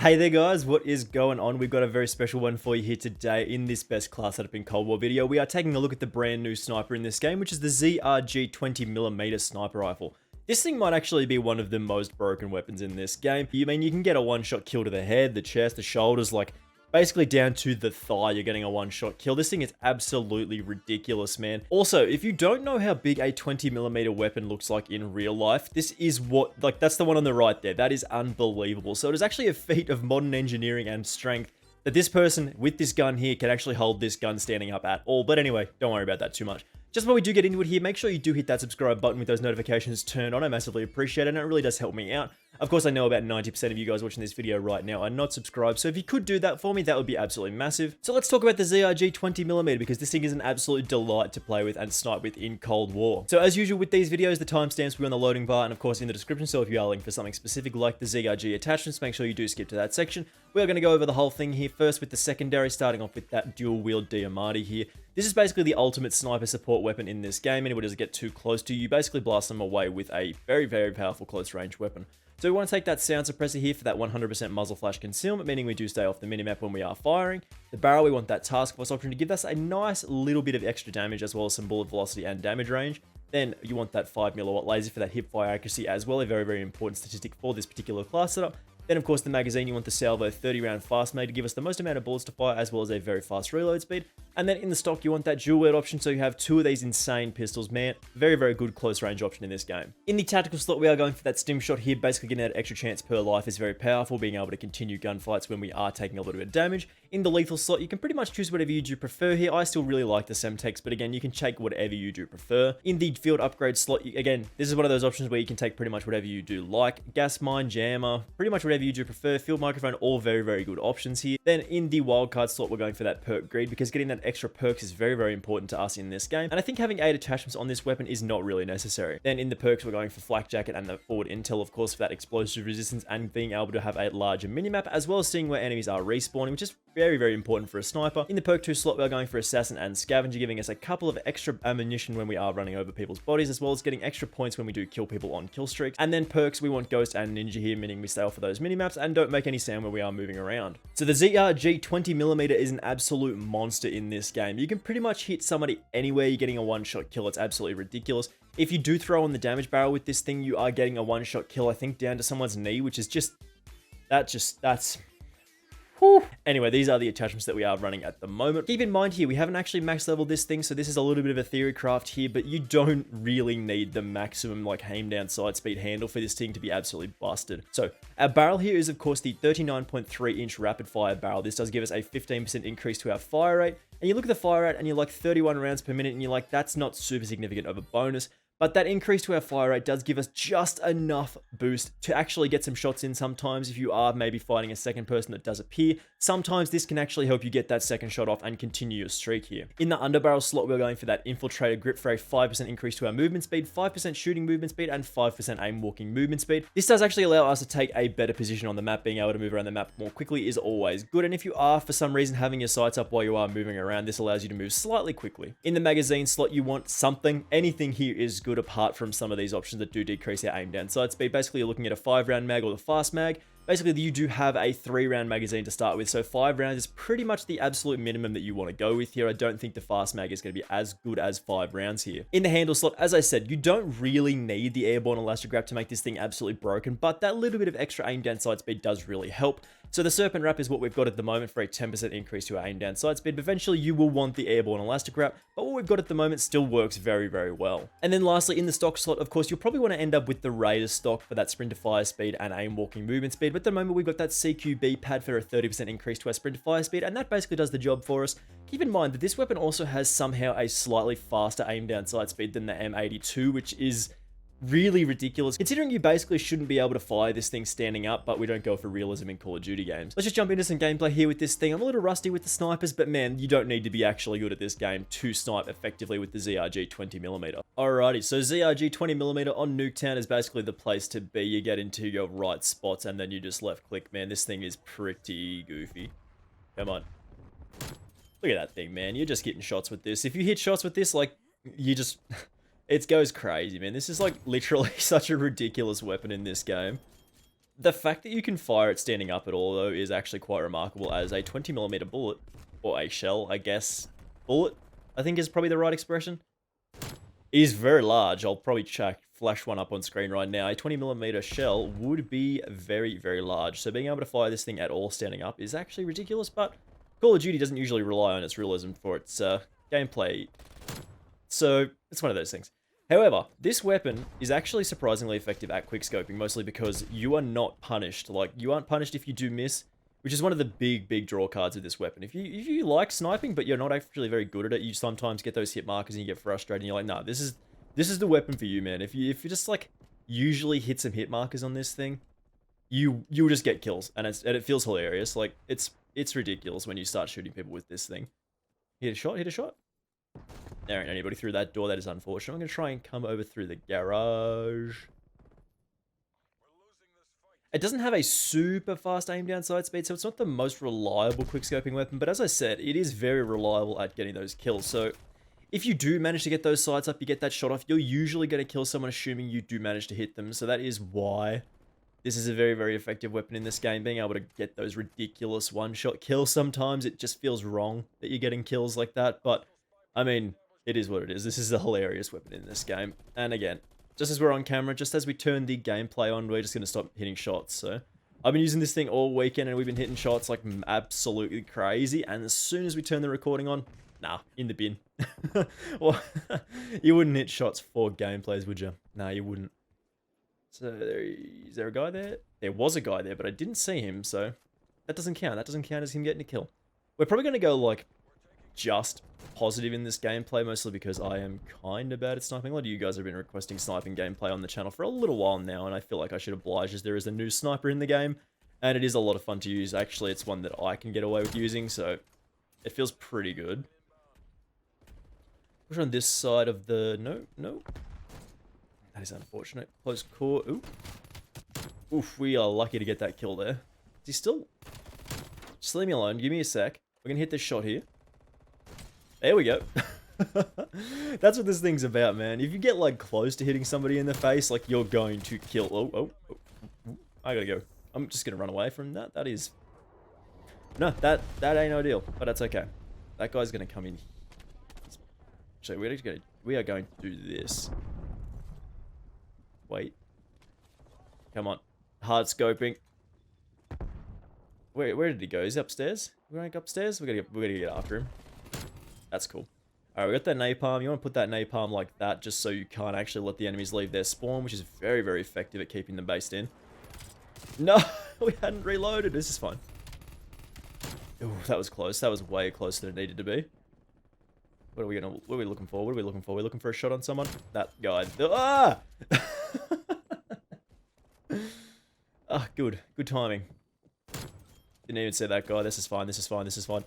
Hey there guys, what is going on? We've got a very special one for you here today in this best class setup in Cold War video. We are taking a look at the brand new sniper in this game, which is the ZRG 20mm sniper rifle. This thing might actually be one of the most broken weapons in this game. You can get a one-shot kill to the head, the chest, the shoulders, like basically down to the thigh, you're getting a one-shot kill. This thing is absolutely ridiculous, man. Also, if you don't know how big a 20mm weapon looks like in real life, this is what, like, that's the one on the right there. That is unbelievable. So it is actually a feat of modern engineering and strength that this person with this gun here can actually hold this gun standing up at all. But anyway, don't worry about that too much. Just before we do get into it here, make sure you do hit that subscribe button with those notifications turned on. I massively appreciate it, and it really does help me out. Of course, I know about 90% of you guys watching this video right now are not subscribed, so if you could do that for me, that would be absolutely massive. So let's talk about the ZRG 20mm, because this thing is an absolute delight to play with and snipe with in Cold War. So as usual with these videos, the timestamps will be on the loading bar and of course in the description, so if you are looking for something specific like the ZRG attachments, make sure you do skip to that section. We are going to go over the whole thing here first with the secondary, starting off with that dual-wield Diamati here. This is basically the ultimate sniper support weapon in this game. Anybody doesn't get too close to you, basically blast them away with a very, very powerful close-range weapon. So we want to take that sound suppressor here for that 100% muzzle flash concealment, meaning we do stay off the minimap when we are firing. The barrel, we want that task force option to give us a nice little bit of extra damage, as well as some bullet velocity and damage range. Then you want that 5mm laser for that hip fire accuracy as well, a very, very important statistic for this particular class setup. Then, of course, the magazine, you want the Salvo 30-round fast mag to give us the most amount of bullets to fire, as well as a very fast reload speed. And then in the stock, you want that dual wield option, so you have two of these insane pistols, man. Very, very good close-range option in this game. In the tactical slot, we are going for that stim shot here. Basically, getting that extra chance per life is very powerful, being able to continue gunfights when we are taking a little bit of damage. In the lethal slot, you can pretty much choose whatever you do prefer here. I still really like the Semtex, but again, you can take whatever you do prefer. In the field upgrade slot, again, this is one of those options where you can take pretty much whatever you do like. Gas mine, jammer, pretty much whatever you do prefer. Field microphone, all very, very good options here. Then in the wildcard slot, we're going for that perk greed, because getting that extra perks is very, very important to us in this game. And I think having 8 attachments on this weapon is not really necessary. Then in the perks, we're going for flak jacket and the forward intel, of course, for that explosive resistance and being able to have a larger minimap, as well as seeing where enemies are respawning, which is very, very important for a sniper. In the perk 2 slot, we're going for assassin and scavenger, giving us a couple of extra ammunition when we are running over people's bodies, as well as getting extra points when we do kill people on kill streaks. And then perks, we want ghost and ninja here, meaning we stay off of those minimaps and don't make any sound when we are moving around. So the ZRG 20mm is an absolute monster in this game. You can pretty much hit somebody anywhere, you're getting a one-shot kill. It's absolutely ridiculous. If you do throw on the damage barrel with this thing, you are getting a one-shot kill, I think, down to someone's knee, which is that's... Whew. Anyway, these are the attachments that we are running at the moment. Keep in mind here, we haven't actually max leveled this thing, so this is a little bit of a theory craft here, but you don't really need the maximum like aim down side speed handle for this thing to be absolutely busted. So our barrel here is of course the 39.3 inch rapid fire barrel. This does give us a 15% increase to our fire rate, and you look at the fire rate and you're like 31 rounds per minute, and you're like, that's not super significant of a bonus. But that increase to our fire rate does give us just enough boost to actually get some shots in sometimes if you are maybe fighting a second person that does appear. Sometimes this can actually help you get that second shot off and continue your streak here. In the underbarrel slot, we're going for that infiltrator grip for a 5% increase to our movement speed, 5% shooting movement speed, and 5% aim walking movement speed. This does actually allow us to take a better position on the map. Being able to move around the map more quickly is always good, and if you are for some reason having your sights up while you are moving around, this allows you to move slightly quickly. In the magazine slot, you want something. Anything here is good apart from some of these options that do decrease our aim down sight speed. Basically, you're looking at a 5-round mag or the fast mag. Basically, you do have a 3-round magazine to start with, so 5 rounds is pretty much the absolute minimum that you want to go with here. I don't think the fast mag is going to be as good as 5 rounds here. In the handle slot, as I said, you don't really need the airborne elastic wrap to make this thing absolutely broken, but that little bit of extra aim down sight speed does really help. So the serpent wrap is what we've got at the moment for a 10% increase to our aim down sight speed, but eventually you will want the airborne elastic wrap, but what we've got at the moment still works very, very well. And then lastly, in the stock slot, of course, you'll probably want to end up with the Raider stock for that sprint to fire speed and aim walking movement speed, but at the moment we've got that CQB pad for a 30% increase to our sprint to fire speed, and that basically does the job for us. Keep in mind that this weapon also has somehow a slightly faster aim down sight speed than the M82, which is really ridiculous, considering you basically shouldn't be able to fire this thing standing up, but we don't go for realism in Call of Duty games. Let's just jump into some gameplay here with this thing. I'm a little rusty with the snipers, but man, you don't need to be actually good at this game to snipe effectively with the ZRG 20mm. Alrighty, so ZRG 20mm on Nuketown is basically the place to be. You get into your right spots and then you just left click. Man, this thing is pretty goofy. Come on. Look at that thing, man. You're just getting shots with this. If you hit shots with this, like, you just... It goes crazy, man. This is like literally such a ridiculous weapon in this game. The fact that you can fire it standing up at all, though, is actually quite remarkable, as a 20mm bullet, or a shell, I guess, bullet, I think is probably the right expression, is very large. I'll probably flash one up on screen right now. A 20mm shell would be very, very large, so being able to fire this thing at all standing up is actually ridiculous, but Call of Duty doesn't usually rely on its realism for its gameplay, so it's one of those things. However, this weapon is actually surprisingly effective at quickscoping, mostly because you are not punished. Like, you aren't punished if you do miss, which is one of the big draw cards of this weapon. If you like sniping, but you're not actually very good at it, you sometimes get those hit markers and you get frustrated and you're like, nah, this is the weapon for you, man. If you just like usually hit some hit markers on this thing, you'll just get kills, and it feels hilarious. Like, it's ridiculous when you start shooting people with this thing. Hit a shot, hit a shot. There ain't anybody through that door. That is unfortunate. I'm going to try and come over through the garage. It doesn't have a super fast aim down sight speed, so it's not the most reliable quickscoping weapon, but as I said, it is very reliable at getting those kills. So if you do manage to get those sights up, you get that shot off, you're usually going to kill someone assuming you do manage to hit them. So that is why this is a very effective weapon in this game. Being able to get those ridiculous one-shot kills, sometimes it just feels wrong that you're getting kills like that, but I mean, it is what it is. This is a hilarious weapon in this game. And again, just as we're on camera, just as we turn the gameplay on, we're just going to stop hitting shots. So I've been using this thing all weekend and we've been hitting shots like absolutely crazy. And as soon as we turn the recording on, nah, in the bin. Well, you wouldn't hit shots for gameplays, would you? Nah, you wouldn't. So is there a guy there? There was a guy there, but I didn't see him. So that doesn't count. That doesn't count as him getting a kill. We're probably going to go like just positive in this gameplay, mostly because I am kind of bad at sniping. A lot of you guys have been requesting sniping gameplay on the channel for a little while now, and I feel like I should oblige, as there is a new sniper in the game, and it is a lot of fun to use. Actually, it's one that I can get away with using, so it feels pretty good. Push on this side of the... No. That is unfortunate. Close core. Ooh. Oof, we are lucky to get that kill there. Is he still... Just leave me alone. Give me a sec. We're going to hit this shot here. There we go. That's what this thing's about, man. If you get, like, close to hitting somebody in the face, like, you're going to kill... Oh. I gotta go. I'm just gonna run away from that. That is... No, that ain't ideal, but that's okay. That guy's gonna come in. So we are going to do this. Wait. Come on. Hard scoping. Where did he go? Is he upstairs? We're going upstairs? We gotta get after him. That's cool. Alright, we got that napalm. You want to put that napalm like that just so you can't actually let the enemies leave their spawn, which is very effective at keeping them based in. No! We hadn't reloaded. This is fine. Ooh, that was close. That was way closer than it needed to be. What are we looking for? What are we looking for? We're looking for a shot on someone? That guy. Ah! Ah, good. Good timing. Didn't even say that guy. This is fine. This is fine. This is fine.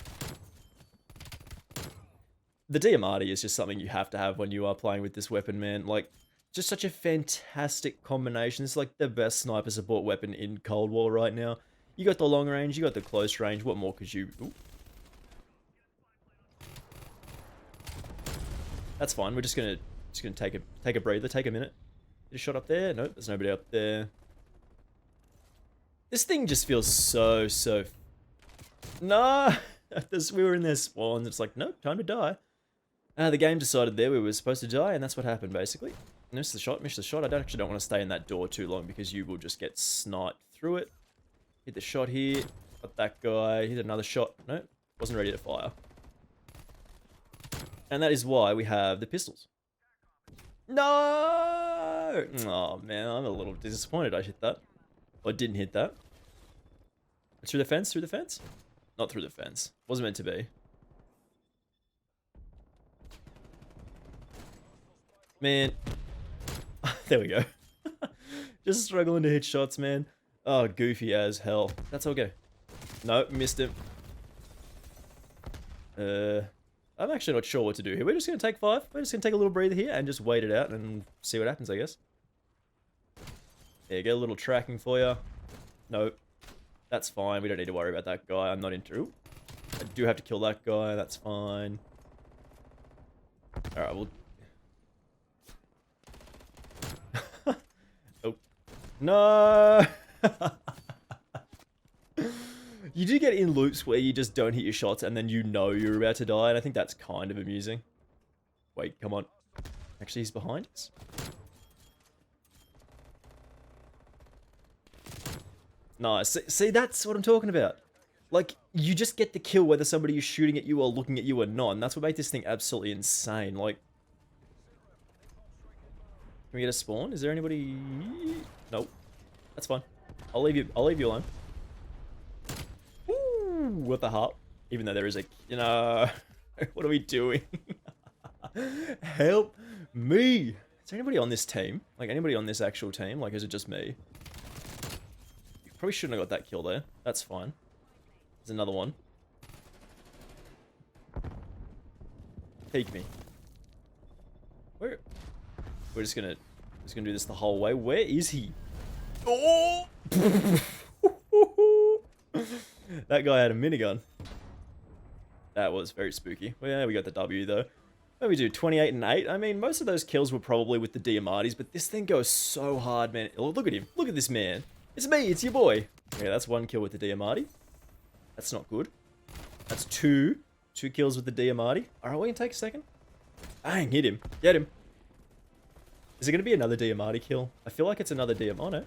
The Diamante is just something you have to have when you are playing with this weapon, man. Like, just such a fantastic combination. It's like the best sniper support weapon in Cold War right now. You got the long range, you got the close range. What more could you... Ooh. That's fine. We're just gonna take a breather, take a minute. Get a shot up there. Nope, there's nobody up there. This thing just feels so... No! We were in their spawn. It's like, nope, time to die. The game decided there we were supposed to die, and that's what happened, basically. Missed the shot. I actually don't want to stay in that door too long, because you will just get sniped through it. Hit the shot here. Got that guy. Hit another shot. No, wasn't ready to fire. And that is why we have the pistols. No! Oh, man, I'm a little disappointed I hit that. Or didn't hit that. Through the fence? Through the fence? Not through the fence. Wasn't meant to be. Man. There we go. Just struggling to hit shots, man. Oh, goofy as hell. That's okay. Nope, missed him. I'm actually not sure what to do here. We're just going to take 5. We're just going to take a little breather here and just wait it out and see what happens, I guess. There you go, a little tracking for you. Nope. That's fine. We don't need to worry about that guy. I'm not into... Ooh. I do have to kill that guy. That's fine. Alright, we'll... Oh. No! You do get in loops where you just don't hit your shots and then you know you're about to die, and I think that's kind of amusing. Wait, come on. Actually, he's behind us. Nice. See, that's what I'm talking about. Like, you just get the kill whether somebody is shooting at you or looking at you or not, and that's what makes this thing absolutely insane. Like, can we get a spawn? Is there anybody? Nope. That's fine. I'll leave you alone. Ooh, what the heart? Even though there is a, you know, what are we doing? Help me. Is there anybody on this team? Like, anybody on this actual team? Like, is it just me? Probably shouldn't have got that kill there. That's fine. There's another one. Peek me. Where? We're just gonna do this the whole way. Where is he? Oh! That guy had a minigun. That was very spooky. Well, yeah, we got the W though. What do we do? 28 and 8? I mean, most of those kills were probably with the Diamartis, but this thing goes so hard, man. Oh, look at him. Look at this man. It's me. It's your boy. Yeah, that's one kill with the Diamarti. That's not good. That's two. 2 kills with the Diamarti. Alright, we can take a second. Bang, hit him. Get him. Is it going to be another Diamarti kill? I feel like it's another Diamante.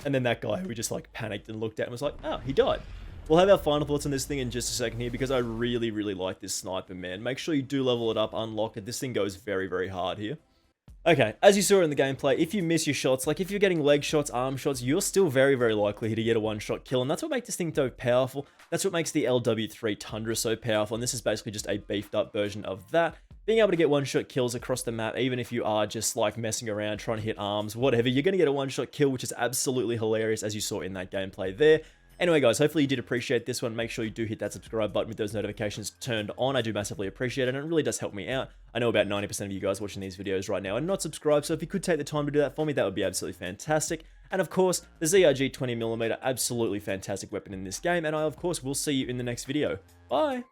And then that guy who we just like panicked and looked at and was like, oh, he died. We'll have our final thoughts on this thing in just a second here because I really, really like this sniper, man. Make sure you do level it up, unlock it. This thing goes very, very hard here. Okay, as you saw in the gameplay, if you miss your shots, like if you're getting leg shots, arm shots, you're still very, very likely to get a one-shot kill, and that's what makes this thing so powerful. That's what makes the LW3 Tundra so powerful, and this is basically just a beefed-up version of that. Being able to get one-shot kills across the map, even if you are just like messing around, trying to hit arms, whatever, you're going to get a one-shot kill, which is absolutely hilarious, as you saw in that gameplay there. Anyway, guys, hopefully you did appreciate this one. Make sure you do hit that subscribe button with those notifications turned on. I do massively appreciate it, and it really does help me out. I know about 90% of you guys watching these videos right now are not subscribed, so if you could take the time to do that for me, that would be absolutely fantastic. And of course, the ZRG 20mm, absolutely fantastic weapon in this game, and I, of course, will see you in the next video. Bye!